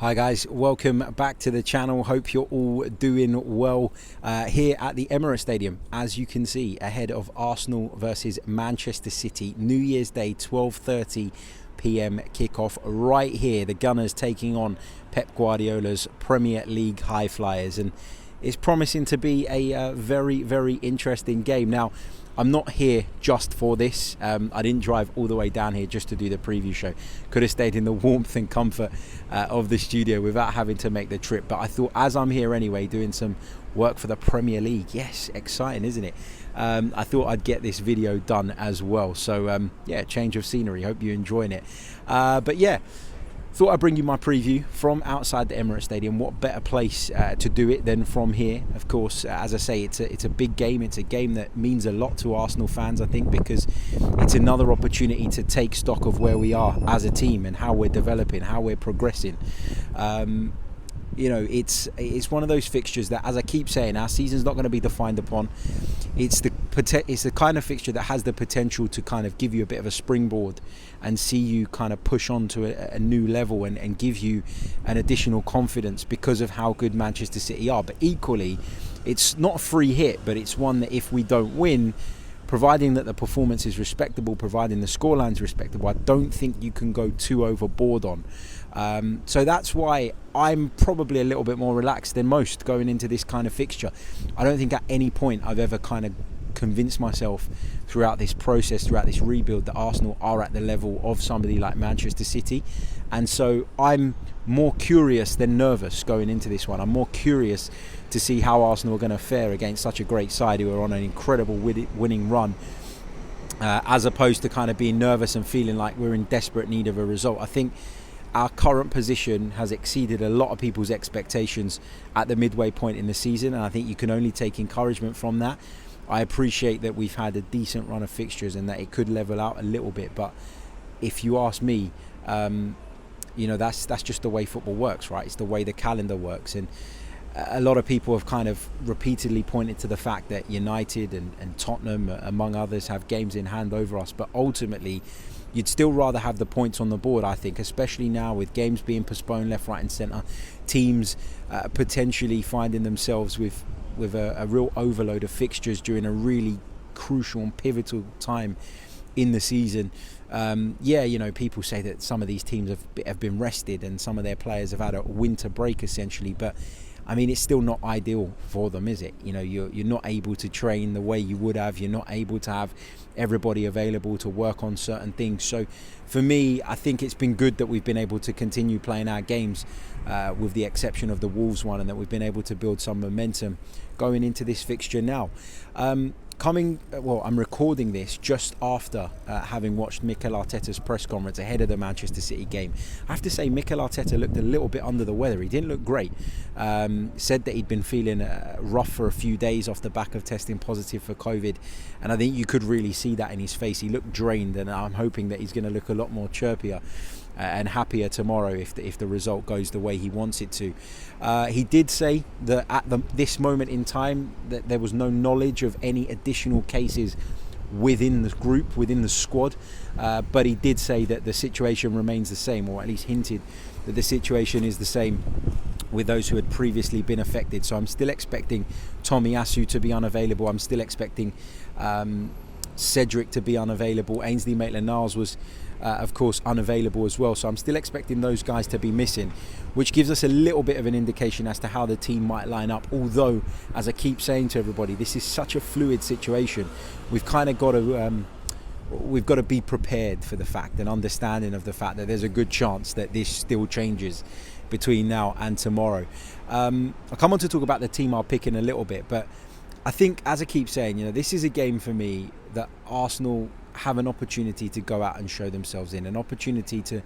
Hi guys, welcome back to the channel. Hope you're all doing well here at the Emirates Stadium. As you can see, ahead of Arsenal versus Manchester City, New Year's Day, 12:30 p.m. kickoff right here. The Gunners taking on Pep Guardiola's Premier League high flyers, and it's promising to be a very, very interesting game. Now, I'm not here just for this. I didn't drive all the way down here just to do the preview show. Could have stayed in the warmth and comfort of the studio without having to make the trip. But I thought, as I'm here anyway, doing some work for the Premier League, yes, exciting, isn't it? I thought I'd get this video done as well. So, yeah, change of scenery. Hope you're enjoying it. But yeah, thought I'd bring you my preview from outside the Emirates Stadium. What better place to do it than from here? Of course, as I say, it's a big game. It's a game that means a lot to Arsenal fans, I think, because it's another opportunity to take stock of where we are as a team and how we're developing, how we're progressing. You know, it's one of those fixtures that, as I keep saying, our season's not going to be defined upon. It's the kind of fixture that has the potential to kind of give you a bit of a springboard and see you kind of push on to a new level and give you an additional confidence because of how good Manchester City are. But equally, it's not a free hit, but it's one that if we don't win, providing that the performance is respectable, providing the scoreline's respectable, I don't think you can go too overboard on. So that's why I'm probably a little bit more relaxed than most going into this kind of fixture. I don't think at any point I've ever kind of convinced myself throughout this process, throughout this rebuild, that Arsenal are at the level of somebody like Manchester City. And so I'm more curious than nervous going into this one. I'm more curious to see how Arsenal are going to fare against such a great side who are on an incredible winning run, as opposed to kind of being nervous and feeling like we're in desperate need of a result. I think our current position has exceeded a lot of people's expectations at the midway point in the season, and I think you can only take encouragement from that. I appreciate that we've had a decent run of fixtures and that it could level out a little bit, but if you ask me, you know, that's just the way football works, right? It's the way the calendar works. And a lot of people have kind of repeatedly pointed to the fact that United and Tottenham, among others, have games in hand over us, but ultimately you'd still rather have the points on the board, I think, especially now with games being postponed left, right and centre, teams potentially finding themselves with a real overload of fixtures during a really crucial and pivotal time in the season. Yeah, you know, people say that some of these teams have been rested and some of their players have had a winter break essentially, but I mean, it's still not ideal for them, is it? You know, you're not able to train the way you would have. You're not able to have everybody available to work on certain things. So for me, I think it's been good that we've been able to continue playing our games, with the exception of the Wolves one, and that we've been able to build some momentum going into this fixture now. I'm recording this just after having watched Mikel Arteta's press conference ahead of the Manchester City game. I have to say, Mikel Arteta looked a little bit under the weather. He didn't look great. Said that he'd been feeling rough for a few days off the back of testing positive for COVID, and I think you could really see that in his face. He looked drained, and I'm hoping that he's going to look a lot more chirpier and happier tomorrow if the result goes the way he wants it to. He did say that at this moment in time that there was no knowledge of any additional cases within the group, within the squad, but he did say that the situation remains the same, or at least hinted that the situation is the same with those who had previously been affected. So I'm still expecting Tomiyasu to be unavailable. I'm still expecting Cedric to be unavailable. Ainsley Maitland-Niles was of course unavailable as well, so I'm still expecting those guys to be missing, which gives us a little bit of an indication as to how the team might line up. Although, as I keep saying to everybody, this is such a fluid situation. We've kind of got to be prepared for the fact and understanding of the fact that there's a good chance that this still changes between now and tomorrow. I'll come on to talk about the team I'll pick in a little bit, but I think, as I keep saying, you know, this is a game for me that Arsenal have an opportunity to go out and show themselves in, an opportunity to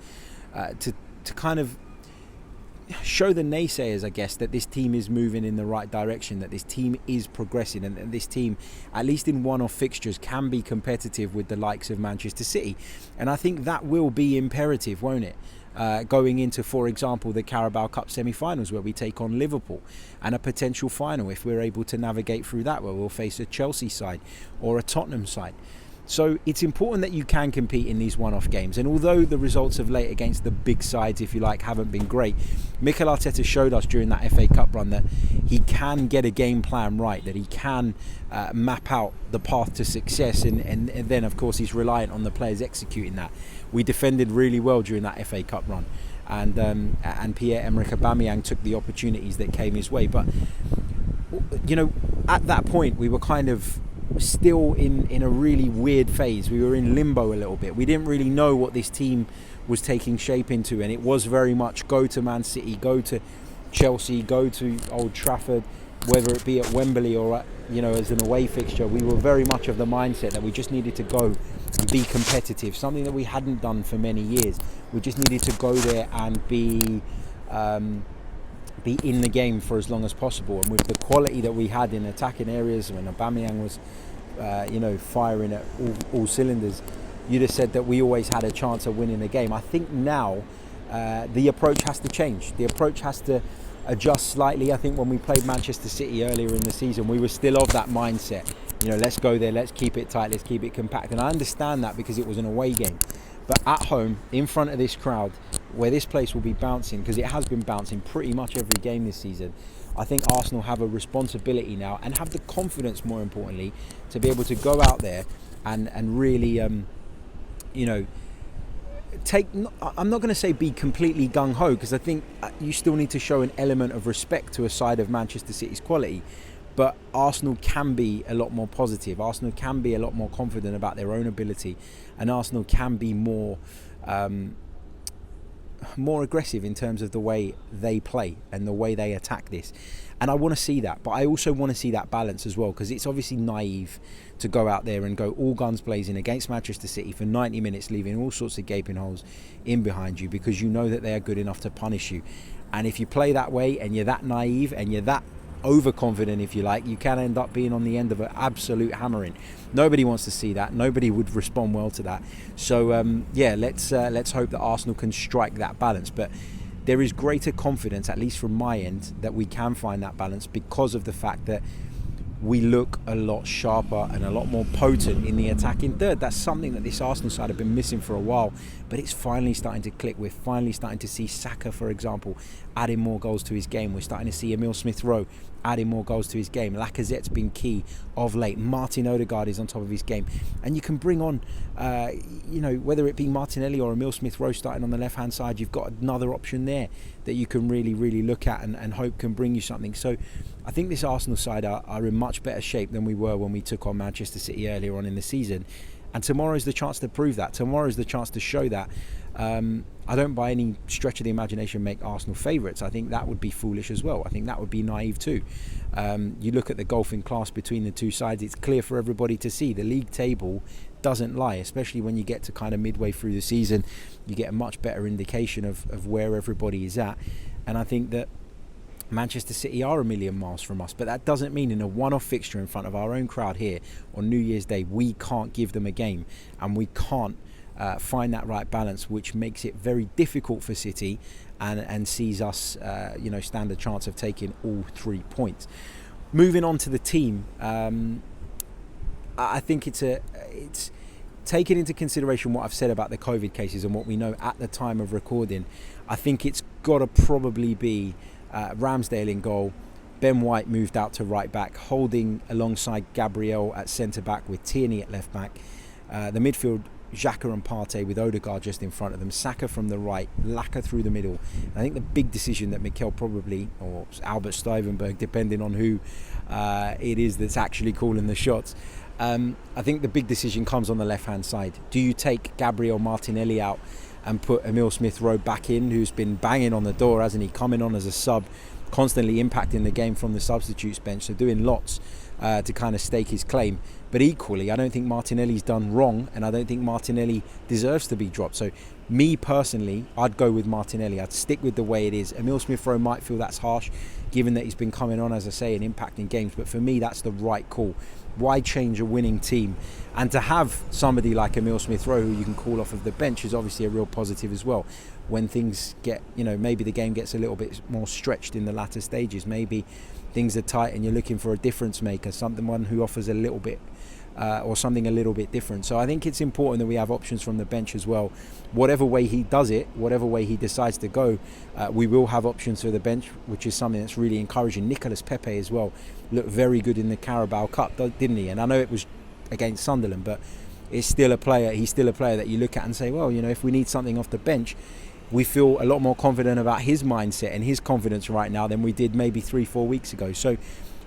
kind of show the naysayers, I guess, that this team is moving in the right direction, that this team is progressing, and this team, at least in one-off fixtures, can be competitive with the likes of Manchester City. And I think that will be imperative, won't it? Going into, for example, the Carabao Cup semi-finals, where we take on Liverpool, and a potential final, if we're able to navigate through that, where we'll face a Chelsea side or a Tottenham side. So it's important that you can compete in these one-off games. And although the results of late against the big sides, if you like, haven't been great, Mikel Arteta showed us during that FA Cup run that he can get a game plan right, that he can map out the path to success. And then, of course, he's reliant on the players executing that. We defended really well during that FA Cup run. And Pierre-Emerick Aubameyang took the opportunities that came his way. But, you know, at that point, we were kind of still in a really weird phase. We were in limbo a little bit. We didn't really know what this team was taking shape into, and it was very much go to Man City, go to Chelsea, go to Old Trafford, whether it be at Wembley or at, you know, as an away fixture. We were very much of the mindset that we just needed to go and be competitive, something that we hadn't done for many years. We just needed to go there and be in the game for as long as possible. And with the quality that we had in attacking areas, when Aubameyang was firing at all cylinders, you'd have said that we always had a chance of winning the game. I think now the approach has to change. The approach has to adjust slightly. I think when we played Manchester City earlier in the season, we were still of that mindset. You know, let's go there, let's keep it tight, let's keep it compact. And I understand that because it was an away game. But at home, in front of this crowd, where this place will be bouncing, because it has been bouncing pretty much every game this season, I think Arsenal have a responsibility now, and have the confidence, more importantly, to be able to go out there and really, take. I'm not going to say be completely gung-ho, because I think you still need to show an element of respect to a side of Manchester City's quality. But Arsenal can be a lot more positive. Arsenal can be a lot more confident about their own ability, and Arsenal can be more aggressive in terms of the way they play and the way they attack this. And I want to see that, but I also want to see that balance as well, because it's obviously naive to go out there and go all guns blazing against Manchester City for 90 minutes, leaving all sorts of gaping holes in behind you, because you know that they are good enough to punish you. And if you play that way and you're that naive and you're that overconfident, if you like, you can end up being on the end of an absolute hammering. Nobody wants to see that. Nobody would respond well to that. So let's hope that Arsenal can strike that balance. But there is greater confidence, at least from my end, that we can find that balance, because of the fact that we look a lot sharper and a lot more potent in the attacking third. That's something that this Arsenal side have been missing for a while, but it's finally starting to click. We're finally starting to see Saka, for example, adding more goals to his game. We're starting to see Emile Smith-Rowe adding more goals to his game. Lacazette's been key of late. Martin Odegaard is on top of his game. And you can bring on, whether it be Martinelli or Emile Smith-Rowe starting on the left-hand side, you've got another option there that you can really, really look at and hope can bring you something. So I think this Arsenal side are in much better shape than we were when we took on Manchester City earlier on in the season. And tomorrow's the chance to prove that. Tomorrow's the chance to show that. I don't by any stretch of the imagination make Arsenal favourites. I think that would be foolish as well. I think that would be naive too. You look at the golfing class between the two sides, it's clear for everybody to see. The league table doesn't lie, especially when you get to kind of midway through the season. You get a much better indication of where everybody is at. And I think that Manchester City are a million miles from us, but that doesn't mean in a one-off fixture in front of our own crowd here on New Year's Day we can't give them a game, and we can't find that right balance, which makes it very difficult for City and sees us stand a chance of taking all 3 points. Moving on to the team, I think it's taking into consideration what I've said about the COVID cases and what we know at the time of recording. I think it's got to probably be Ramsdale in goal, Ben White moved out to right back, Holding alongside Gabriel at centre back with Tierney at left back. The midfield, Xhaka and Partey with Odegaard just in front of them, Saka from the right, Laka through the middle. I think the big decision that Mikel probably, or Albert Stuyvenberg, depending on who it is that's actually calling the shots, I think the big decision comes on the left-hand side. Do you take Gabriel Martinelli out and put Emile Smith-Rowe back in, who's been banging on the door, hasn't he? Coming on as a sub, constantly impacting the game from the substitutes bench, so doing lots to kind of stake his claim. But equally, I don't think Martinelli's done wrong, and I don't think Martinelli deserves to be dropped. So me personally, I'd go with Martinelli. I'd stick with the way it is. Emile Smith-Rowe might feel that's harsh, given that he's been coming on, as I say, and impacting games. But for me, that's the right call. Why change a winning team? And to have somebody like Emile Smith-Rowe who you can call off of the bench is obviously a real positive as well. When things get, maybe the game gets a little bit more stretched in the latter stages. Maybe things are tight and you're looking for a difference maker, someone who offers a little bit or something a little bit different. So I think it's important that we have options from the bench as well. Whatever way he does it, whatever way he decides to go, we will have options for the bench, which is something that's really encouraging. Nicolas Pepe as well looked very good in the Carabao Cup, didn't he? And I know it was against Sunderland, but it's still a player. He's still a player that you look at and say, well, you know, if we need something off the bench, we feel a lot more confident about his mindset and his confidence right now than we did maybe 3-4 weeks ago. So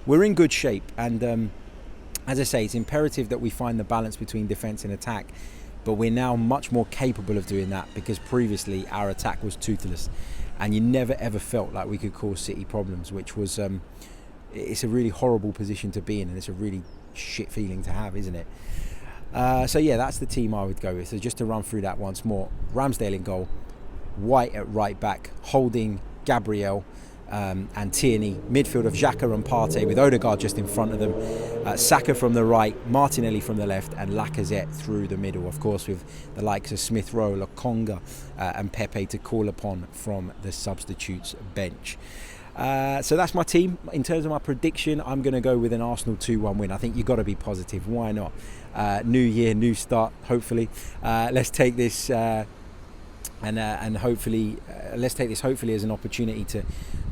we're in good shape, and as I say, it's imperative that we find the balance between defence and attack, but we're now much more capable of doing that, because previously our attack was toothless and you never ever felt like we could cause City problems, which was it's a really horrible position to be in, and it's a really shit feeling to have, isn't it? So yeah, that's the team I would go with. So just to run through that once more: Ramsdale in goal, White at right back, Holding, Gabriel, and Tierney. Midfield of Xhaka and Partey, with Odegaard just in front of them. Saka from the right, Martinelli from the left, and Lacazette through the middle, of course, with the likes of Smith Rowe, Lokonga, and Pepe to call upon from the substitutes bench. So that's my team. In terms of my prediction, I'm going to go with an Arsenal 2-1 win. I think you've got to be positive. Why not? New year, new start, hopefully. Let's take this and hopefully let's take this hopefully as an opportunity to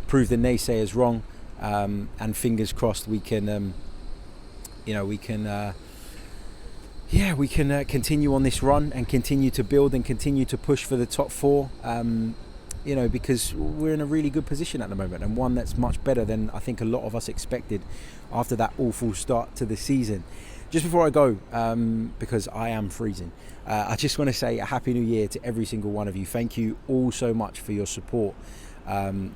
prove the naysayers wrong, and fingers crossed we can continue on this run and continue to build and continue to push for the top four, because we're in a really good position at the moment, and one that's much better than I think a lot of us expected after that awful start to the season. Just before I go, because I am freezing, I just want to say a Happy New Year to every single one of you. Thank you all so much for your support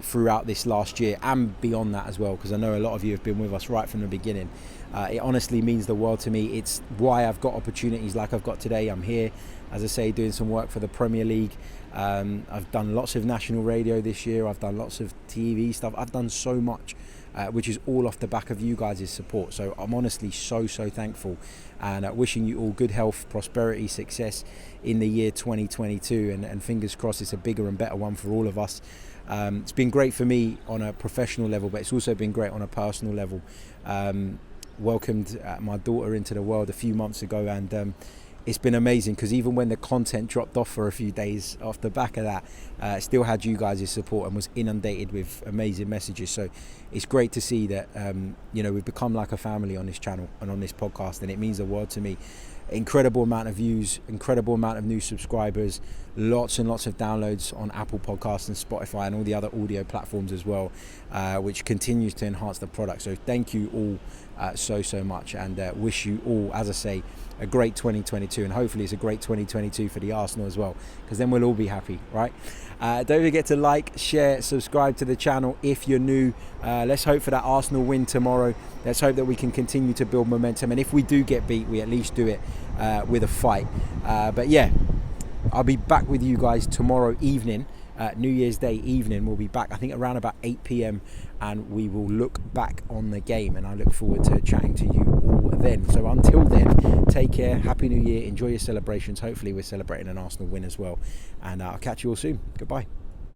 throughout this last year and beyond that as well, because I know a lot of you have been with us right from the beginning. It honestly means the world to me. It's why I've got opportunities like I've got today. I'm here, as I say, doing some work for the Premier League. I've done lots of national radio this year. I've done lots of TV stuff. I've done so much, which is all off the back of you guys' support. So I'm honestly so thankful, and wishing you all good health, prosperity, success in the year 2022, and fingers crossed it's a bigger and better one for all of us. It's been great for me on a professional level, but it's also been great on a personal level. Welcomed my daughter into the world a few months ago, and it's been amazing, because even when the content dropped off for a few days off the back of that, still had you guys' support and was inundated with amazing messages. So it's great to see that we've become like a family on this channel and on this podcast, and it means the world to me. Incredible amount of views, incredible amount of new subscribers, lots and lots of downloads on Apple Podcasts and Spotify and all the other audio platforms as well, which continues to enhance the product. So thank you all so much, and wish you all, as I say, a great 2022, and hopefully it's a great 2022 for the Arsenal as well, because then we'll all be happy, right? Don't forget to like, share, subscribe to the channel if you're new. Let's hope for that Arsenal win tomorrow. Let's hope that we can continue to build momentum, and if we do get beat, we at least do it with a fight. But yeah, I'll be back with you guys tomorrow evening, New Year's Day evening. We'll be back, I think, around about 8 p.m, and we will look back on the game, and I look forward to chatting to you all then. So until then, take care, Happy New Year, enjoy your celebrations. Hopefully we're celebrating an Arsenal win as well, and I'll catch you all soon. Goodbye.